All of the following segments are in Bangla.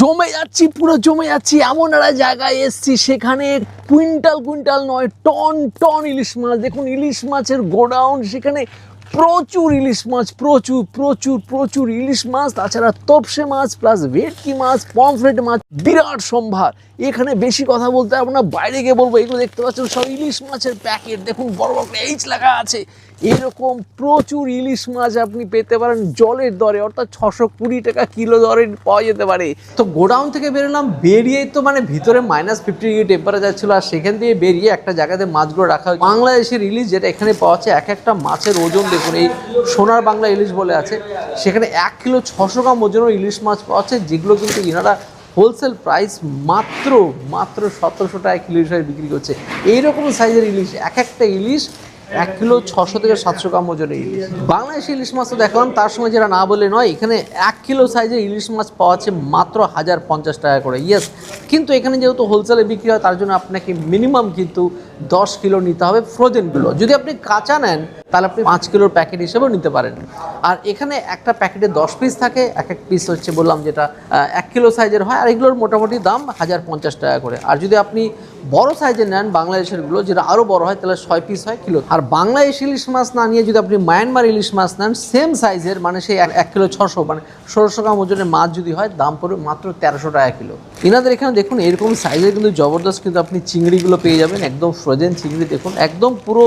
জমে যাচ্ছি, পুরো জমে যাচ্ছি। এমন একটা জায়গায় এসছি, সেখানে কুইন্টাল কুইন্টাল নয়, টন টন ইলিশ মাছ। দেখুন ইলিশ মাছের গোডাউন, সেখানে প্রচুর ইলিশ মাছ, প্রচুর প্রচুর প্রচুর ইলিশ মাছ, তাছাড়া তোপসে মাছ প্লাস ভেটকি মাছ, পমফ্রেট মাছ, বিরাট সম্ভার। এখানে বেশি কথা বলতে পারবো না, বাইরে গিয়ে বলবো। এগুলো দেখতে পাচ্ছেন সব ইলিশ মাছের প্যাকেট, দেখুন বড় বড় এইচ লেখা আছে। এরকম প্রচুর ইলিশ মাছ আপনি পেতে পারেন জলের দরে, অর্থাৎ 620 টাকা কিলো দরে পাওয়া যেতে পারে। তো গোডাউন থেকে বেরোলাম, বেরিয়ে তো মানে ভিতরে -50 ডিগ্রি টেম্পারেচার ছিল, আর সেখান থেকে বেরিয়ে একটা জায়গাতে মাছগুলো রাখা হয়। বাংলাদেশের ইলিশ যেটা এখানে পাওয়া যাচ্ছে, এক একটা মাছের ওজন দেখুন, এই সোনার বাংলা ইলিশ বলে আছে, সেখানে 1 কিলো 600 গ্রাম ওজনের ইলিশ মাছ পাওয়া যাচ্ছে, যেগুলো কিন্তু ইনারা হোলসেল প্রাইস মাত্র 1700 টাকা কিলো হিসাবে বিক্রি করছে। এইরকম সাইজের ইলিশ, এক একটা ইলিশ 1 কিলো 600 থেকে 700 গ্রাম ওজনের ইলিশ। বাংলাদেশি ইলিশ মাছ তো দেখলাম, তার সঙ্গে যেটা না বলে নয়, এখানে 1 কিলো সাইজের ইলিশ মাছ পাওয়া যাচ্ছে মাত্র 1050 টাকা করে। ইয়েস, কিন্তু এখানে যেহেতু হোলসেলে বিক্রি হয়, তার জন্য আপনাকে মিনিমাম কিন্তু 10 কিলো নিতে হবে ফ্রোজেনগুলো। যদি আপনি কাঁচা নেন তাহলে আপনি 5 কিলোর প্যাকেট হিসেবেও নিতে পারেন। আর এখানে একটা প্যাকেটে 10 পিস থাকে, এক এক পিস হচ্ছে বললাম যেটা 1 কিলো সাইজের হয়, আর এগুলোর মোটামুটি দাম 1050 টাকা করে। আর যদি আপনি বড় সাইজের নেন বাংলাদেশেরগুলো, যেটা আরও বড় হয়, তাহলে 6 পিস হয় কিলো। আর বাংলাদেশ ইলিশ মাছ না নিয়ে যদি আপনি মায়ানমার ইলিশ মাছ নেন সেম সাইজের, মানে সেই 1 কিলো 600 মানে 1600 গ্রাম ওজনের মাছ যদি হয়, দাম পড়বে মাত্র 1300 টাকা কিলো। এনাদের এখানে দেখুন এরকম সাইজের কিন্তু জবরদস্ত কিন্তু আপনি চিংড়িগুলো পেয়ে যাবেন, একদম ফ্রোজেন চিংড়ি। দেখুন একদম পুরো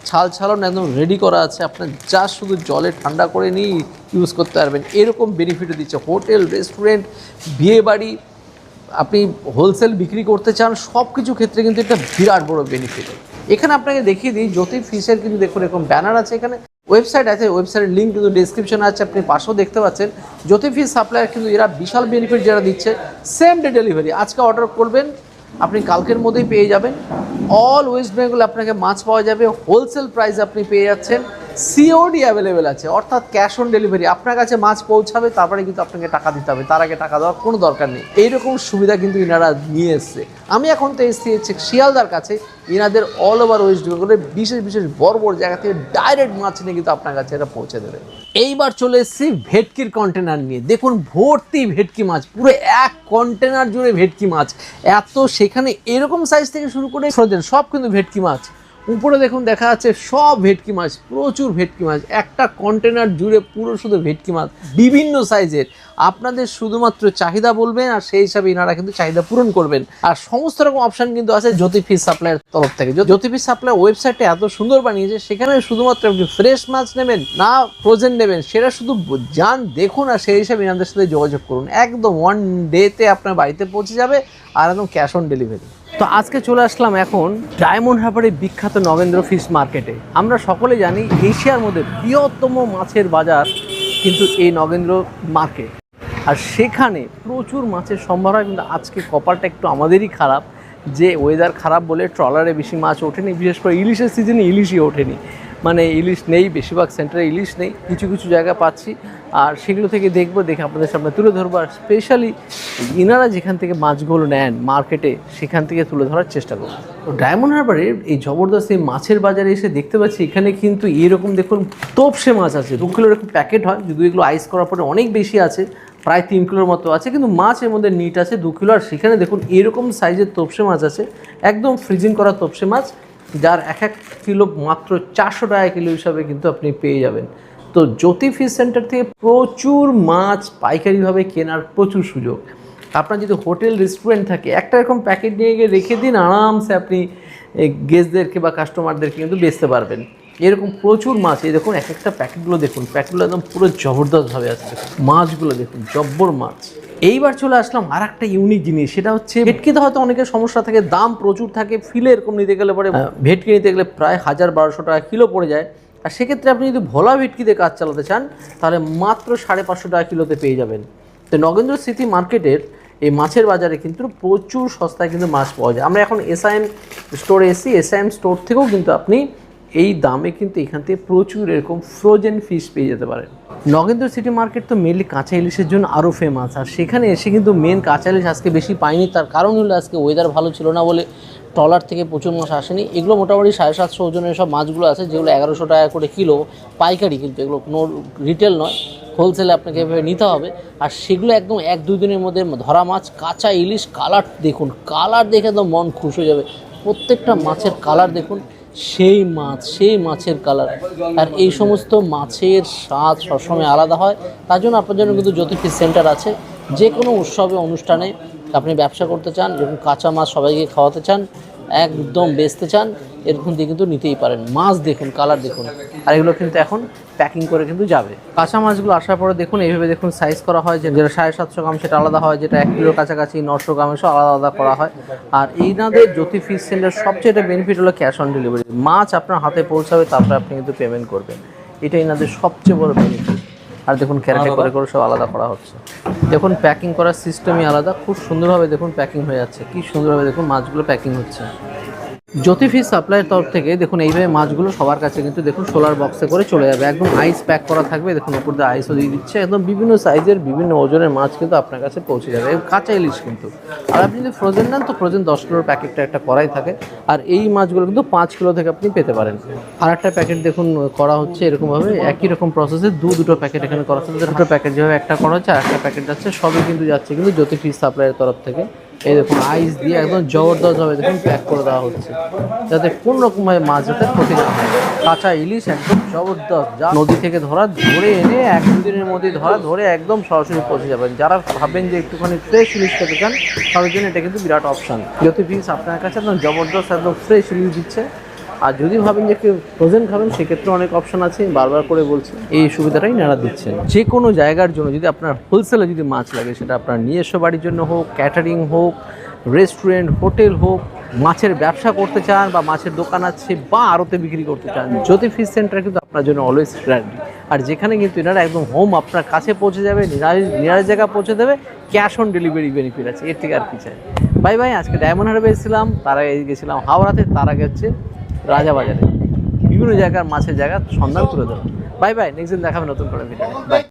ছাল ছালন একদম রেডি করা আছে, আপনার যা শুধু জলে ঠান্ডা করে নিয়ে ইউজ করতে পারবেন। এরকম বেনিফিটও দিচ্ছে হোটেল, রেস্টুরেন্ট, বিয়ে বাড়ি, আপনি হোলসেল বিক্রি করতে চান, সব কিছু ক্ষেত্রে কিন্তু এটা বিরাট বড় বেনিফিট। এখানে আপনাকে দেখিয়ে দিই জ্যোতি ফিশের কিন্তু দেখুন এরকম ব্যানার আছে, এখানে ওয়েবসাইট আছে, ওয়েবসাইটের লিঙ্ক কিন্তু ডিসক্রিপশনে আছে, আপনি পাশেও দেখতে পাচ্ছেন। জ্যোতি ফিশ সাপ্লায়ার কিন্তু এরা বিশাল বেনিফিট যারা দিচ্ছে, সেম ডে ডেলিভারি। আজকে অর্ডার করবেন, আপনি কালকের মধ্যেই পেয়ে যাবেন। অল ওয়েস্ট বেঙ্গল আপনাকে মাছ পাওয়া যাবে, হোলসেল প্রাইস আপনি পেয়ে যাচ্ছেন। সিওডি অ্যাভেলেবেল আছে, অর্থাৎ ক্যাশ অন ডেলিভারি। আপনার কাছে মাছ পৌঁছাবে, তারপরে কিন্তু আপনাকে টাকা দিতে হবে, তার আগে টাকা দেওয়ার কোনো দরকার নেই। এইরকম সুবিধা কিন্তু ইনারা নিয়ে এসছে। আমি এখন তো এসেছি শিয়ালদার কাছে, ইনাদের অল ওভার ওয়েস্ট বেঙ্গলের বিশেষ বিশেষ বড় বড় জায়গা থেকে ডাইরেক্ট মাছ নিয়ে কিন্তু আপনার কাছে এটা পৌঁছে দেবে। এইবার চলে এসেছি ভেটকির কন্টেনার নিয়ে। দেখুন ভর্তি ভেটকি মাছ, পুরো এক কন্টেনার জুড়ে ভেটকি মাছ। এত সেখানে এরকম সাইজ থেকে শুরু করে ফ্রোজেন সব কিন্তু ভেটকি মাছ। উপরে দেখুন দেখা যাচ্ছে সব ভেটকি মাছ, প্রচুর ভেটকি মাছ, একটা কন্টেনার জুড়ে পুরো শুধু ভেটকি মাছ বিভিন্ন সাইজের। আপনাদের শুধুমাত্র চাহিদা বলবেন, আর সেই হিসাবে ইনারা কিন্তু চাহিদা পূরণ করবেন। আর সমস্ত রকম অপশান কিন্তু আছে জ্যোতি ফিশ সাপ্লাইয়ের তরফ থেকে। জ্যোতি ফিশ সাপ্লাই ওয়েবসাইটটা এত সুন্দর বানিয়েছে, সেখানে শুধুমাত্র আপনি ফ্রেশ মাছ নেবেন না ফ্রোজেন নেবেন, সেটা শুধু যান দেখুন, আর সেই হিসাবে ইনাদের সাথে যোগাযোগ করুন। একদম 1 ডেতে আপনার বাড়িতে পৌঁছে যাবে, আর একদম ক্যাশ অন ডেলিভারি। তো আজকে চলে আসলাম এখন ডায়মন্ড হারবারের বিখ্যাত নগেন্দ্র ফিশ মার্কেটে। আমরা সকলে জানি এশিয়ার মধ্যে বৃহত্তম মাছের বাজার কিন্তু এই নগেন্দ্র মার্কেট, আর সেখানে প্রচুর মাছের সম্ভার হয়। কিন্তু আজকে কপালটা একটু আমাদেরই খারাপ, যে ওয়েদার খারাপ বলে ট্রলারে বেশি মাছ ওঠেনি, বিশেষ করে ইলিশের সিজনে ইলিশই ওঠেনি। মানে ইলিশ নেই, বেশিরভাগ সেন্টারে ইলিশ নেই, কিছু কিছু জায়গা পাচ্ছি, আর সেগুলো থেকে দেখবো, দেখে আপনাদের সামনে তুলে ধরবো। আর স্পেশালি ইনারা যেখান থেকে মাছগুলো নেন মার্কেটে, সেখান থেকে তুলে ধরার চেষ্টা করবো। তো ডায়মন্ড হারবারের এই জবরদস্ত এই মাছের বাজারে এসে দেখতে পাচ্ছি এখানে কিন্তু এরকম দেখুন তোপসে মাছ আছে, 2 কিলোর এরকম প্যাকেট হয়, যদি এগুলো আইস করার পরে অনেক বেশি আছে, প্রায় 3 কিলোর মতো আছে, কিন্তু মাছ এর মধ্যে নিট আছে 2 কিলো। আর সেখানে দেখুন এরকম সাইজের তোপসে মাছ আছে, একদম ফ্রিজিং করা তোপসে মাছ, যার এক কিলো মাত্র 400 টাকা কিলো হিসাবে কিন্তু আপনি পেয়ে যাবেন। তো জ্যোতি ফিশ সেন্টার থেকে প্রচুর মাছ পাইকারিভাবে কেনার প্রচুর সুযোগ। আপনার যদি হোটেল রেস্টুরেন্ট থাকে, একটা এরকম প্যাকেট নিয়ে গিয়ে রেখে দিন, আরামসে আপনি গেস্টদেরকে বা কাস্টমারদেরকে কিন্তু বেচতে পারবেন। এরকম প্রচুর মাছ, এই দেখুন এক একটা প্যাকেটগুলো দেখুন, প্যাকেটগুলো একদম পুরো জবরদস্তভাবে আছে। মাছগুলো দেখুন, জব্বর মাছ। এইবার চলে আসলাম আর একটা ইউনিক জিনিস, সেটা হচ্ছে ভেটকিতে হয়তো অনেকের সমস্যা থাকে, দাম প্রচুর থাকে, ফিলে এরকম নিতে গেলে পরে ভেটকি নিতে গেলে প্রায় 1000-1200 টাকা কিলো পড়ে যায়। আর সেক্ষেত্রে আপনি যদি ভোলা ভেটকিতে কাজ চালাতে চান, তাহলে মাত্র 550 টাকা কিলোতে পেয়ে যাবেন। তো নগেন্দ্র সিটি মার্কেটের এই মাছের বাজারে কিন্তু প্রচুর সস্তায় কিন্তু মাছ পাওয়া যায়। আমরা এখন এসআইএম স্টোরে এসি, এসআইএম স্টোর থেকেও কিন্তু আপনি এই দামে কিন্তু এখান থেকে প্রচুর এরকম ফ্রোজেন ফিশ পেয়ে যেতে পারেন। নগেন্দ্র সিটি মার্কেট তো মেনলি কাঁচা ইলিশের জন্য আরও ফেমাস, আর সেখানে এসে কিন্তু মেন কাঁচা ইলিশ আজকে বেশি পাইনি। তার কারণ হলো আজকে ওয়েদার ভালো ছিল না বলে ট্রলার থেকে প্রচুর মাছ আসেনি। এগুলো মোটামুটি 750 ওজনের সব মাছগুলো আছে, যেগুলো 1100 টাকা করে কিলো পাইকারি, কিন্তু এগুলো কোনো রিটেল নয়। হোলসেলে আপনাকে এভাবে নিতে হবে। আর সেগুলো একদম 1-2 দিনের মধ্যে ধরা মাছ, কাঁচা ইলিশ, কালার দেখুন, কালার দেখে তো মন খুশ হয়ে যাবে। প্রত্যেকটা মাছের কালার দেখুন, সেই মাছ, সেই মাছের কালার। আর এই সমস্ত মাছের স্বাদ সবসময় আলাদা হয়। তার জন্য আপনার জন্য কিন্তু জ্যোতি ফিশ সেন্টার আছে। যে কোনো উৎসবে, অনুষ্ঠানে আপনি ব্যবসা করতে চান, যখন কাঁচা মাছ সবাইকে খাওয়াতে চান, একদম বেচতে চান, এরকম দিয়ে কিন্তু নিতেই পারেন। মাছ দেখুন, কালার দেখুন। আর এগুলো কিন্তু এখন প্যাকিং করে কিন্তু যাবে। কাঁচা মাছগুলো আসার পরে দেখুন, এইভাবে দেখুন সাইজ করা হয়, যেটা 750 গ্রাম সেটা আলাদা হয়, যেটা 1 কিলোর কাছাকাছি 900 গ্রামের সব আলাদা আলাদা করা হয়। আর এইনাদের জ্যোতি ফিশ সেন্টার সবচেয়ে বেনিফিট হলো ক্যাশ অন ডেলিভারি। মাছ আপনার হাতে পৌঁছাবে, তারপরে আপনি কিন্তু পেমেন্ট করবেন। এটা এনাদের সবচেয়ে বড় বেনিফিট। আর দেখুন ক্যারেটে করে করে সব আলাদা করা হচ্ছে। দেখুন প্যাকিং করার সিস্টেমই আলাদা, খুব সুন্দরভাবে দেখুন প্যাকিং হয়ে যাচ্ছে। কি সুন্দরভাবে দেখুন মাছগুলো প্যাকিং হচ্ছে। জ্যোতি ফিশ সাপ্লাইয়ের তরফ থেকে দেখুন এইভাবে মাছগুলো সবার কাছে কিন্তু দেখুন সোলার বক্সে করে চলে যাবে। একদম আইস প্যাক করা থাকবে, দেখুন উপর দিয়ে আইসও দিয়ে দিচ্ছে। একদম বিভিন্ন সাইজের, বিভিন্ন ওজনের মাছ কিন্তু আপনার কাছে পৌঁছে যাবে। কাঁচা ইলিশ কিন্তু। আর আপনি যদি ফ্রোজেন নেন তো ফ্রোজেন 10 কিলোর প্যাকেটটা একটা করাই থাকে। আর এই মাছগুলো কিন্তু 5 কিলো থেকে আপনি পেতে পারেন। আর একটা প্যাকেট দেখুন করা হচ্ছে এরকমভাবে, একই রকম প্রসেসে দুটো প্যাকেট এখানে করা হচ্ছে। দুটো প্যাকেট যেভাবে একটা করা হচ্ছে, আর একটা প্যাকেট যাচ্ছে, সবই কিন্তু যাচ্ছে কিন্তু জ্যোতি ফিশ সাপ্লাইয়ের তরফ থেকে। এই দেখুন আইস দিয়ে একদম জবরদস্তভাবে দেখুন প্যাক করে দেওয়া হচ্ছে, যাতে কোনো রকমভাবে মাছ যাতে ক্ষতি না হয়। কাঁচা ইলিশ একদম জবরদস্ত, যা নদী থেকে ধরা, ধরে এনে 1-2 দিনের মধ্যে ধরে একদম সরাসরি পৌঁছে যাবেন। যারা ভাবেন যে একটুখানি ফ্রেশ ইলিশ খেতে চান, তাদের জন্য এটা কিন্তু বিরাট অপশান। জ্যোতি ফিশ আপনার কাছে একদম জবরদস্ত, একদম ফ্রেশ ইলিশ দিচ্ছে। আর যদি ভাবেন যে একটু ফ্রোজেন খাবেন, সেক্ষেত্রে অনেক অপশন আছে, বারবার করে বলছি, এই সুবিধাটাই নারা দিচ্ছেন। যে কোনো জায়গার জন্য যদি আপনার হোলসেলে যদি মাছ লাগে, সেটা আপনার নিজস্ব বাড়ির জন্য হোক, ক্যাটারিং হোক, রেস্টুরেন্ট, হোটেল হোক, মাছের ব্যবসা করতে চান বা মাছের দোকান আছে বা আড়তে বিক্রি করতে চান, জ্যোতি ফিশ সেন্টার কিন্তু আপনার জন্য অলওয়েজ রেডি। আর যেখানে কিন্তু এনারা একদম হোম আপনার কাছে পৌঁছে যাবে, নিরাজ জায়গা পৌঁছে দেবে, ক্যাশ অন ডেলিভারি বেনিফিট আছে। এর থেকে আর কি চাই। বাই আজকে ডায়মন্ড হারবার এসেছিলাম, তার আগে গেছিলাম হাওড়াতে, তার আগে হচ্ছে রাজাবাজারে। বিভিন্ন জায়গার মাছের জায়গার সন্ধান তুলে দেবো। বাই নেক্সট দিন দেখাবে নতুন করে ভিডিও। বাই।